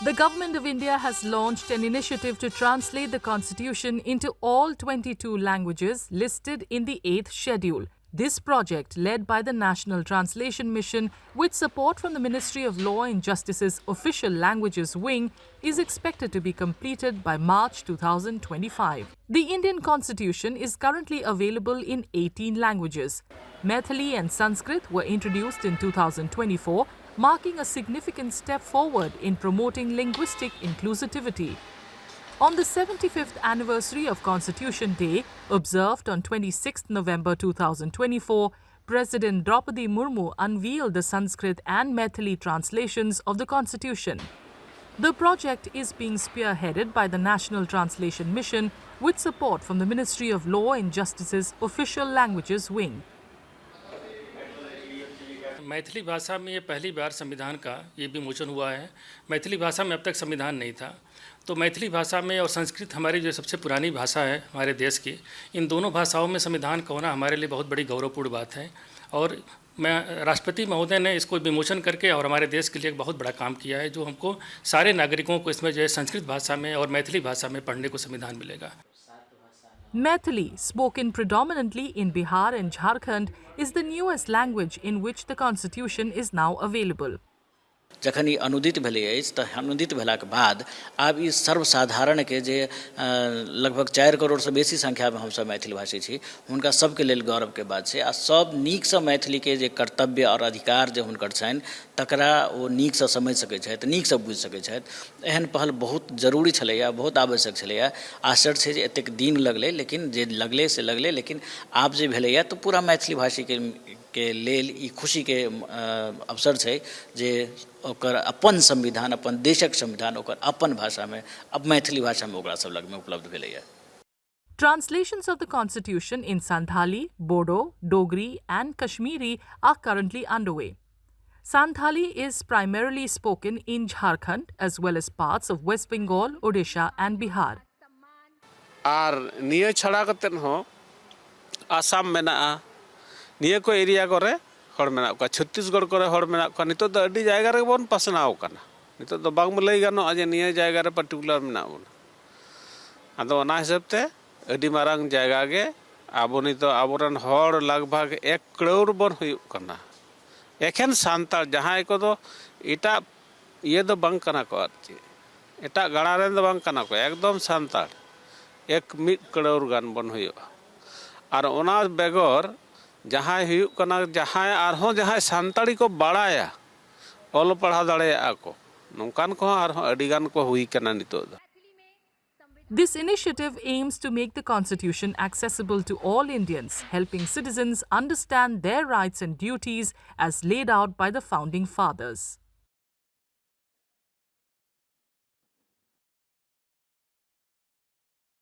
The Government of India has launched an initiative to translate the Constitution into all 22 languages listed in the 8th schedule. This project, led by the National Translation Mission with support from the Ministry of Law and Justice's Official Languages Wing, is expected to be completed by March 2025. The Indian Constitution is currently available in 18 languages. Maithili and Sanskrit were introduced in 2024, marking a significant step forward in promoting linguistic inclusivity. On the 75th anniversary of Constitution Day, observed on 26 November 2024, President Draupadi Murmu unveiled the Sanskrit and Maithili translations of the Constitution. The project is being spearheaded by the National Translation Mission with support from the Ministry of Law and Justice's Official Languages Wing. Maithili भाषा में ये पहली बार संविधान का ये विमोचन हुआ है। मैथिली भाषा में अब तक संविधान नहीं था, तो मैथिली भाषा में और संस्कृत हमारी जो सबसे पुरानी भाषा है हमारे देश की, इन दोनों भाषाओं में संविधान का होना हमारे लिए बहुत बड़ी गौरवपूर्ण बात है। और मैं राष्ट्रपति महोदय ने इसको विमोचन करके और हमारे देश के लिए एक बहुत बड़ा काम किया है, जो हमको सारे नागरिकों को इसमें जो है संस्कृत भाषा में और मैथिली भाषा में पढ़ने को संविधान मिलेगा। Maithili, spoken predominantly in Bihar and Jharkhand, is the newest language in which the constitution is now available. जखन ई अनुदित भेलै अछि तऽ अनुदित भेलाक बाद आब ई सर्वसाधारण के जे लगभग 4 करोड़ से बेसी संख्या में हमसब मैथिली भाषी छी, हुनका सबके लेल गौरव के बात छै। आ सब नीक से मैथिली के जे कर्तव्य और अधिकार जे हुनकर छनि तकरा ओ नीक से समझ सकै छथि, नीक से बुझि सकै छथि। एहन पहल बहुत जरूरी छलैया, बहुत आवश्यक छलैया। आश्चर्य छै जे एतेक दिन लगलै, लेकिन जे लगलै से लगलै, लेकिन आब जे भेलैया तो पूरा मैथिली भाषी के लेल ई खुशी के अवसर छै जे ओकर अपन संविधान, अपन देशक संविधान ओकर अपन भाषा में, अब मैथिली भाषा में ओकरा सब लग में उपलब्ध भेलैया। Translations of the Constitution in Santhali, Bodo, Dogri and Kashmiri are currently underway. Santhali is primarily spoken in Jharkhand as well as parts of West Bengal, Odisha and Bihar. আর নিয়ে ছড়া করতেন হো আসাম মেনা নিয়ে কো এরিয়া করে হড় মেনা কা ছত্তিশগড় করে হড় মেনা কা নিতো তো আডি জায়গা রে বন পাসনাও কানা নিতো তো বাং মলাই গানো আজ নিয়ে জায়গা রে পার্টিকুলার মেনা বন আদো অনা হিসাবতে আডি মারাং জায়গা গে আবো নিতো আবরন হড় लगभग 1 करोड़ बन हुई काना एखेन सांताल जहां को तो इटा ये तो बांग काना को इटा गड़ा रे तो बांग काना को एकदम सांताल 1 करोड़ गान बन हुई और ओना बेगर जहां हुई काना जहां आरहों जहां सांताली को बाड़ाया ऑल पढ़ा दाड़ेया को नोकान को आरहों अडिगान को हुई काना नितो। This initiative aims to make the Constitution accessible to all Indians, helping citizens understand their rights and duties as laid out by the Founding Fathers.